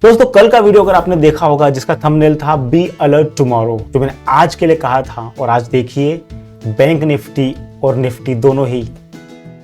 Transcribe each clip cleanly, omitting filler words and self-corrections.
दोस्तों कल का वीडियो अगर आपने देखा होगा जिसका थंबनेल था बी अलर्ट टुमारो, जो मैंने आज के लिए कहा था, और आज देखिए बैंक निफ्टी और निफ्टी दोनों ही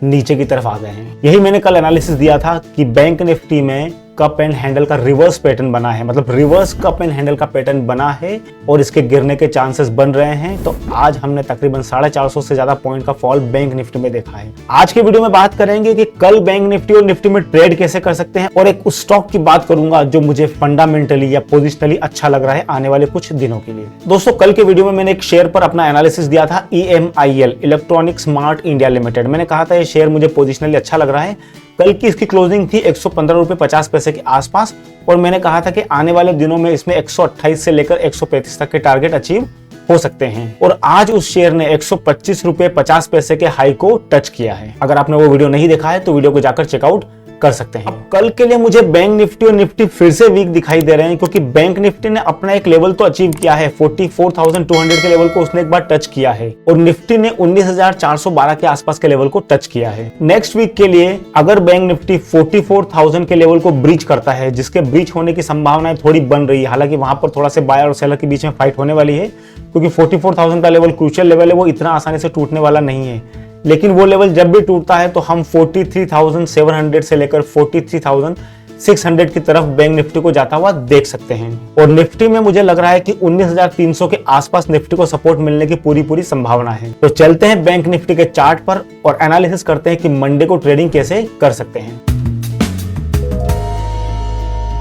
नीचे की तरफ आ गए हैं। यही मैंने कल एनालिसिस दिया था कि बैंक निफ्टी में कप एंड हैंडल का रिवर्स पैटर्न बना है, मतलब रिवर्स कप एंड हैंडल का पैटर्न बना है और इसके गिरने के चांसेस बन रहे हैं। तो आज हमने तकरीबन 450 से ज्यादा पॉइंट का फॉल बैंक निफ्टी में देखा है। आज के वीडियो में बात करेंगे कि कल बैंक निफ्टी और निफ्टी में ट्रेड कैसे कर सकते हैं, और एक उस स्टॉक की बात करूंगा जो मुझे फंडामेंटली या पोजिशनली अच्छा लग रहा है आने वाले कुछ दिनों के लिए। दोस्तों कल के वीडियो में मैंने एक शेयर पर अपना एनालिसिस दिया था, EMIL electronic smart India limited. मैंने कहा था ये शेयर मुझे पोजिशनली अच्छा लग रहा है। कल की इसकी क्लोजिंग थी 115 रुपए 50 पैसे के आसपास, और मैंने कहा था कि आने वाले दिनों में इसमें 128 से लेकर 135 तक के टारगेट अचीव हो सकते हैं। और आज उस शेयर ने 125 रुपए 50 पैसे के हाई को टच किया है। अगर आपने वो वीडियो नहीं देखा है तो वीडियो को जाकर चेकआउट कर सकते हैं। अब कल के लिए मुझे बैंक निफ्टी और निफ्टी फिर से वीक दिखाई दे रहे हैं, क्योंकि बैंक निफ्टी ने अपना एक लेवल तो अचीव किया है, 44,200 के लेवल को उसने एक बार टच किया है, और निफ्टी ने 19,412 के आसपास के लेवल को टच किया है। नेक्स्ट वीक के लिए अगर बैंक निफ्टी 44,000 के लेवल को ब्रीच करता है, जिसके ब्रीच होने की संभावनाएं थोड़ी बन रही है, हालांकि वहां पर थोड़ा से बायर और सेलर के बीच में फाइट होने वाली है, क्योंकि 44,000 का लेवल क्रूशियल लेवल है, वो इतना आसानी से टूटने वाला नहीं है। लेकिन वो लेवल जब भी टूटता है तो हम 43,700 से लेकर 43,600 की तरफ बैंक निफ्टी को जाता हुआ देख सकते हैं। और निफ्टी में मुझे लग रहा है कि 19,300 के आसपास निफ्टी को सपोर्ट मिलने की पूरी संभावना है। तो चलते हैं बैंक निफ्टी के चार्ट पर और एनालिसिस करते हैं कि मंडे को ट्रेडिंग कैसे कर सकते हैं।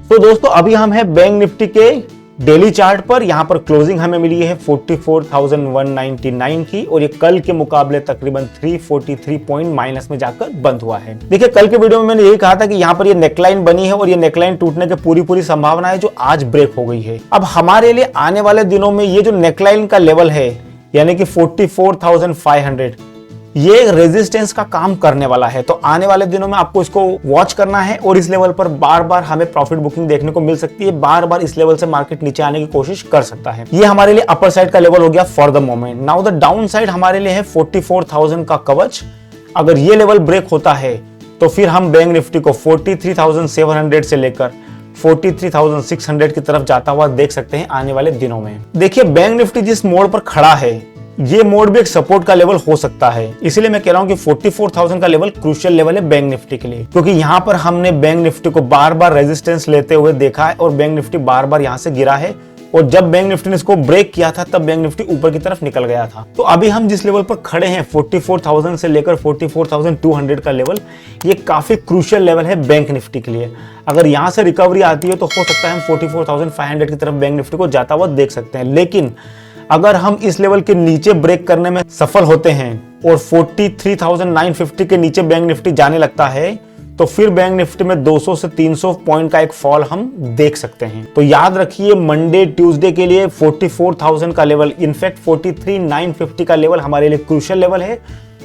तो दोस्तों अभी हम हैं बैंक निफ्टी के डेली चार्ट पर। यहां पर क्लोजिंग हमें मिली है 44,199 की, और ये कल के मुकाबले तकरीबन 343 पॉइंट माइनस में जाकर बंद हुआ है। देखिए कल के वीडियो में मैंने यही कहा था कि यहां पर ये नेकलाइन बनी है और ये नेकलाइन टूटने की पूरी संभावना है, जो आज ब्रेक हो गई है। अब हमारे लिए आने वाले दिनों में ये जो नेकलाइन का लेवल है, यानी कि 44,500, ये रेजिस्टेंस का काम करने वाला है। तो आने वाले दिनों में आपको इसको वॉच करना है, और इस लेवल पर बार बार हमें प्रॉफिट बुकिंग देखने को मिल सकती है। बार बार इस लेवल से मार्केट नीचे आने की कोशिश कर सकता है। ये हमारे लिए अपर साइड का लेवल हो गया for the moment. Now the down side हमारे लिए है 44,000 का कवच। अगर ये लेवल ब्रेक होता है तो फिर हम बैंक निफ्टी को 43,700 से लेकर 43,600 की तरफ जाता हुआ देख सकते हैं आने वाले दिनों में। देखिए बैंक निफ्टी जिस मोड़ पर खड़ा है, ये मोड भी एक सपोर्ट का लेवल हो सकता है। इसीलिए मैं कह रहा हूं कि 44,000 का लेवल क्रूशियल लेवल है बैंक निफ्टी के लिए, क्योंकि यहां पर हमने बैंक निफ्टी को बार बार रेजिस्टेंस लेते हुए देखा है और बैंक निफ्टी बार बार यहां से गिरा है, और जब बैंक निफ्टी ने इसको ब्रेक किया था तब बैंक निफ्टी ऊपर की तरफ निकल गया था। तो अभी हम जिस लेवल पर खड़े हैं 44,000 से लेकर 44,200 का लेवल, ये काफी क्रूशियल लेवल है बैंक निफ्टी के लिए। अगर यहां से रिकवरी आती है तो हो सकता है हम 44,500 की तरफ बैंक निफ्टी को जाता हुआ देख सकते हैं। लेकिन अगर हम इस लेवल के नीचे ब्रेक करने में सफल होते हैं और 43,950 के नीचे बैंक निफ्टी जाने लगता है, तो फिर बैंक निफ्टी में 200 से 300 पॉइंट का एक फॉल हम देख सकते हैं। तो याद रखिए मंडे ट्यूसडे के लिए 44,000 का लेवल, इनफैक्ट 43,950 का लेवल हमारे लिए क्रूशियल लेवल है,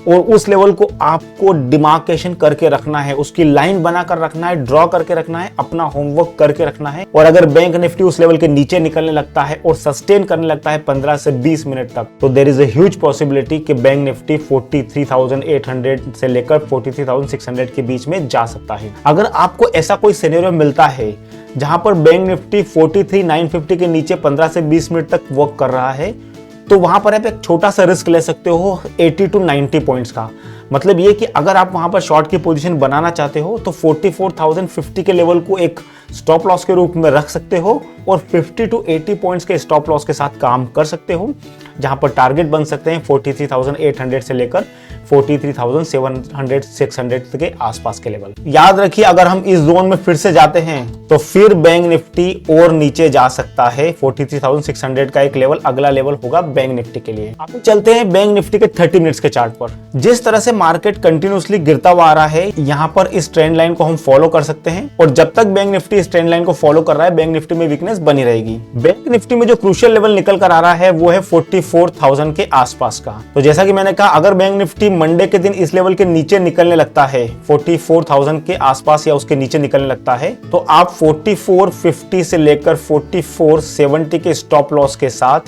और उस लेवल को आपको डिमार्केशन करके रखना है, उसकी लाइन बनाकर रखना है, ड्रॉ करके रखना है, अपना होमवर्क करके रखना है। और अगर बैंक निफ्टी उस लेवल के नीचे निकलने लगता है और सस्टेन करने लगता है 15 से 20 मिनट तक, तो there is a huge possibility कि बैंक निफ्टी 43,800 से लेकर 43,600 के बीच में जा सकता है। अगर आपको ऐसा कोई सिनेरियो मिलता है जहां पर बैंक निफ्टी 43,950 के नीचे 15 से 20 मिनट तक वर्क कर रहा है, तो वहां पर आप एक छोटा सा रिस्क ले सकते हो 80 to 90 पॉइंट्स का। मतलब ये कि अगर आप वहां पर शॉर्ट की पोजीशन बनाना चाहते हो तो 44,050 के लेवल को एक स्टॉप लॉस के रूप में रख सकते हो, और 50 to 80 पॉइंट्स के स्टॉप लॉस के साथ काम कर सकते हो, जहां पर टारगेट बन सकते हैं 43,800 से लेकर 43,700-600 के आसपास के लेवल। याद रखिए अगर हम इस जोन में फिर से जाते हैं तो फिर बैंक निफ्टी और नीचे जा सकता है। 43,600 का एक लेवल अगला लेवल होगा बैंक निफ्टी के लिए। आप चलते हैं बैंक निफ्टी के 30 मिनट्स के चार्ट पर। जिस तरह से मार्केट कंटिन्यूअसली गिरता हुआ आ रहा है, यहां पर इस ट्रेंड लाइन को हम फॉलो कर सकते हैं, और जब तक बैंक निफ्टी इस ट्रेंड लाइन को फॉलो कर रहा है बैंक निफ्टी में वीकनेस बनी रहेगी। बैंक निफ्टी में जो क्रूशियल लेवल निकल कर आ रहा है वो है 44,000 के आसपास का। तो जैसा कि मैंने कहा, अगर बैंक निफ्टी मंडे के दिन इस लेवल के नीचे निकलने लगता है, 44,000 के आसपास या उसके नीचे निकलने लगता है, तो आप 4450 से लेकर 4470 के स्टॉप लॉस के साथ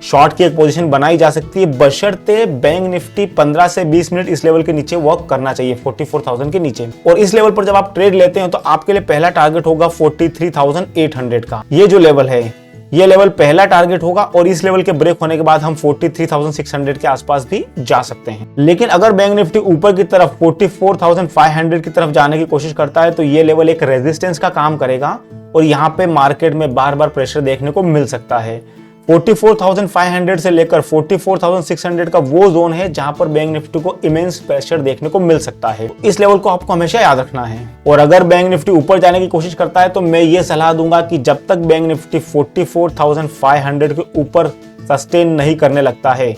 शॉर्ट की एक पोजीशन बनाई जा सकती है, बशर्ते बैंक निफ्टी 15 से 20 मिनट इस लेवल के नीचे वर्क करना चाहिए, 44,000 के नीचे। और इस लेवल पर जब आप ट्रेड लेते हैं तो आपके लिए पहला टारगेट होगा 43,800 का। ये जो लेवल है, ये लेवल पहला टारगेट होगा और इस लेवल के ब्रेक होने के बाद हम 43,600 के आसपास भी जा सकते हैं। लेकिन अगर बैंक निफ्टी ऊपर की तरफ 44,500 की तरफ जाने की कोशिश करता है तो ये लेवल एक रेजिस्टेंस का काम करेगा और यहाँ पे मार्केट में बार बार प्रेशर देखने को मिल सकता है। 44,500 से लेकर 44,600 का वो जोन है जहां पर बैंक निफ्टी को इमेंस प्रेशर देखने को मिल सकता है। इस लेवल को आपको हमेशा याद रखना है। और अगर बैंक निफ्टी ऊपर जाने की कोशिश करता है तो मैं ये सलाह दूंगा कि जब तक बैंक निफ्टी 44,500 के ऊपर सस्टेन नहीं करने लगता है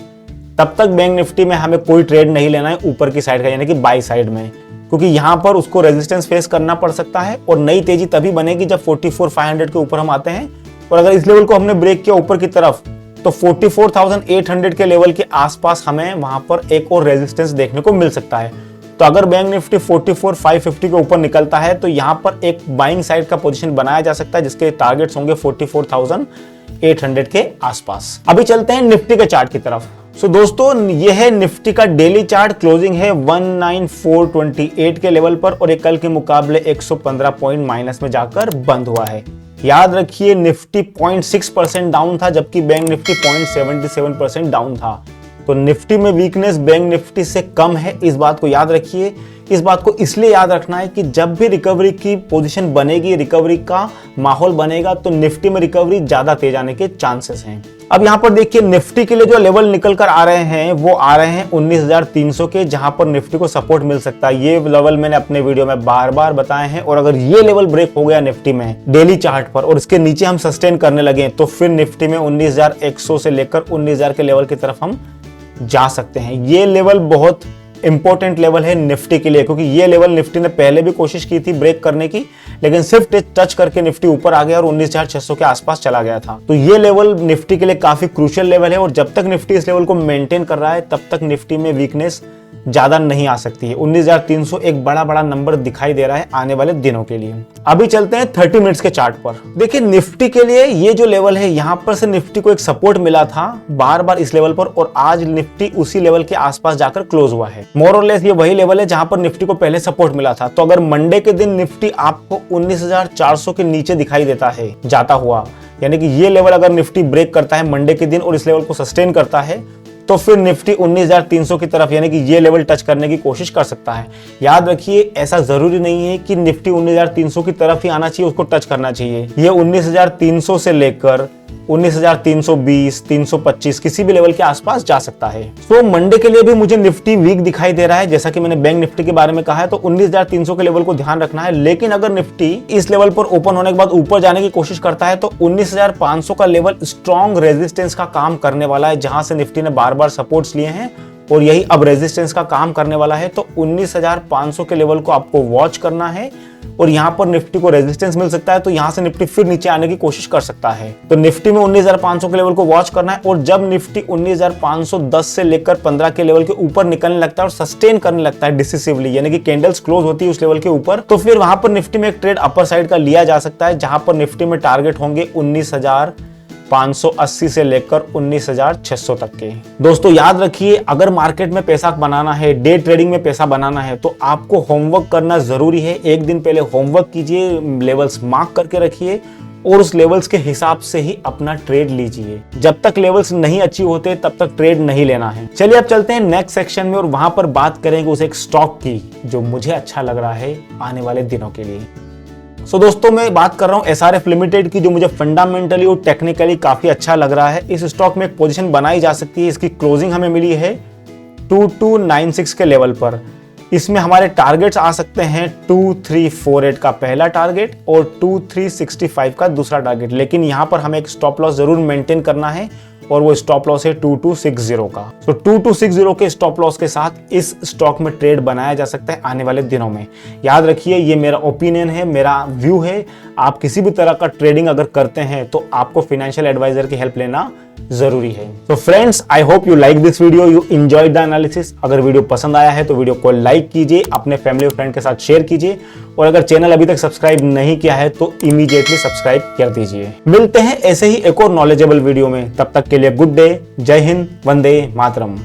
तब तक बैंक निफ्टी में हमें कोई ट्रेड नहीं लेना है ऊपर की साइड का, यानी कि बाई साइड में, क्योंकि यहाँ पर उसको रेजिस्टेंस फेस करना पड़ सकता है और नई तेजी तभी बनेगी जब 44,500 के ऊपर हम आते हैं। और अगर इस लेवल को हमने ब्रेक किया ऊपर की तरफ तो 44,800 के लेवल के आसपास हमें वहां पर एक और रेजिस्टेंस देखने को मिल सकता है। तो अगर बैंक निफ्टी 44,550 के ऊपर निकलता है तो यहां पर एक बाइंग साइड का पोजीशन बनाया जा सकता है जिसके टारगेट्स होंगे 44,800 के आसपास। अभी चलते हैं निफ्टी के चार्ट की तरफ। सो दोस्तों, यह है निफ्टी का डेली चार्ट। क्लोजिंग है 19428 के लेवल पर और एक कल के मुकाबले 115 पॉइंट माइनस में जाकर बंद हुआ है। याद रखिए, निफ्टी 0.6% डाउन था जबकि बैंक निफ्टी 0.77% डाउन था। तो निफ्टी में वीकनेस बैंक निफ्टी से कम है, इस बात को याद रखिए। इस बात को इसलिए याद रखना है कि जब भी रिकवरी की पोजीशन बनेगी, रिकवरी का माहौल बनेगा तो निफ्टी में रिकवरी ज्यादा तेज आने के चांसेस हैं। अब यहाँ पर देखिए, निफ्टी के लिए जो लेवल निकल कर आ रहे हैं वो आ रहे हैं 19,300 के, जहां पर निफ्टी को सपोर्ट मिल सकता है। ये लेवल मैंने अपने वीडियो में बार बार बताए हैं और अगर ये लेवल ब्रेक हो गया निफ्टी में डेली चार्ट पर और इसके नीचे हम सस्टेन करने लगे तो फिर निफ्टी में 19,100 से लेकर 19,000 के लेवल की तरफ हम जा सकते हैं। ये लेवल बहुत इंपॉर्टेंट लेवल है निफ्टी के लिए, क्योंकि ये लेवल निफ्टी ने पहले भी कोशिश की थी ब्रेक करने की, लेकिन सिर्फ टच करके निफ्टी ऊपर आ गया और 19,600 के आसपास चला गया था। तो ये लेवल निफ्टी के लिए काफी क्रूशियल लेवल है और जब तक निफ्टी इस लेवल को मेंटेन कर रहा है तब तक निफ्टी में वीकनेस ज्यादा नहीं आ सकती है। 19,300 एक बड़ा नंबर दिखाई दे रहा है आने वाले दिनों के लिए। अभी चलते हैं 30 मिनट्स के चार्ट पर। देखिए, निफ्टी के लिए ये जो लेवल है, यहां पर से निफ्टी को एक सपोर्ट मिला था बार बार इस लेवल पर और आज निफ्टी उसी लेवल के आसपास जाकर क्लोज हुआ है। मोर और लेस ये वही लेवल है जहां पर निफ्टी को पहले सपोर्ट मिला था। तो अगर मंडे के दिन निफ्टी आपको 19,400 के नीचे दिखाई देता है जाता हुआ, यानी कि ये लेवल अगर निफ्टी ब्रेक करता है मंडे के दिन और इस लेवल को सस्टेन करता है तो फिर निफ्टी 19,300 की तरफ, यानी कि ये लेवल टच करने की कोशिश कर सकता है। याद रखिए, ऐसा जरूरी नहीं है कि निफ्टी 19,300 की तरफ ही आना चाहिए, उसको टच करना चाहिए। ये 19,300 से लेकर 19,320, 325 किसी भी लेवल के आसपास जा सकता है। तो मंडे के लिए भी मुझे निफ्टी वीक दिखाई दे रहा है, जैसा कि मैंने बैंक निफ्टी के बारे में कहा है। तो 19,300 के लेवल को ध्यान रखना है। लेकिन अगर निफ्टी इस लेवल पर ओपन होने के बाद ऊपर जाने की कोशिश करता है तो 19,500 का लेवल स्ट्रॉन्ग रेजिस्टेंस का काम करने वाला है, जहां से निफ्टी ने बार बार सपोर्ट्स लिए हैं और यही अब रेजिस्टेंस का काम करने वाला है। तो 19,500 के लेवल को आपको वॉच करना है और यहां पर निफ्टी को रेजिस्टेंस मिल सकता है, तो यहां से निफ्टी फिर नीचे आने की कोशिश कर सकता है। तो निफ्टी में 19,500 के लेवल को वॉच करना है और जब निफ्टी 19,510 से लेकर 15 के लेवल के ऊपर निकलने लगता है और सस्टेन करने लगता है डिसिसिवली, यानी कि कैंडल्स क्लोज होती है उस लेवल के ऊपर, तो फिर वहां पर निफ्टी में एक ट्रेड अपर साइड का लिया जा सकता है, जहां पर निफ्टी में टारगेट होंगे 19,580 से लेकर 19,600 तक के। दोस्तों याद रखिए, अगर मार्केट में पैसा बनाना है, डे ट्रेडिंग में पैसा बनाना है, तो आपको होमवर्क करना जरूरी है। एक दिन पहले होमवर्क कीजिए, लेवल्स मार्क करके रखिए और उस लेवल्स के हिसाब से ही अपना ट्रेड लीजिए। जब तक लेवल्स नहीं अच्छी होते तब तक ट्रेड नहीं लेना है। चलिए अब चलते हैं नेक्स्ट सेक्शन में और वहां पर बात करेंगे उस एक स्टॉक की जो मुझे अच्छा लग रहा है आने वाले दिनों के लिए। दोस्तों, मैं बात कर रहा हूं SRF लिमिटेड की, जो मुझे फंडामेंटली और टेक्निकली काफी अच्छा लग रहा है। इस स्टॉक में एक पोजीशन बनाई जा सकती है। इसकी क्लोजिंग हमें मिली है 2296 के लेवल पर। इसमें हमारे टारगेट्स आ सकते हैं 2348 का पहला टारगेट और 2365 का दूसरा टारगेट, लेकिन यहां पर हमें एक स्टॉप लॉस जरूर मेंटेन करना है और वो स्टॉप लॉस है 2260 का। तो 2260 के स्टॉप लॉस के साथ इस स्टॉक में ट्रेड बनाया जा सकता है आने वाले दिनों में। याद रखिए, ये मेरा ओपिनियन है, मेरा व्यू है। आप किसी भी तरह का ट्रेडिंग अगर करते हैं तो आपको फाइनेंशियल एडवाइजर की हेल्प लेना जरूरी है। तो friends, I hope you like this video, you enjoyed the analysis. अगर वीडियो पसंद आया है तो वीडियो को लाइक कीजिए, अपने फैमिली और फ्रेंड के साथ शेयर कीजिए, और अगर चैनल अभी तक सब्सक्राइब नहीं किया है तो इमीडिएटली सब्सक्राइब कर दीजिए। मिलते हैं ऐसे ही एक और नॉलेजेबल वीडियो में, तब तक के लिए गुड डे, जय हिंद, वंदे मातरम।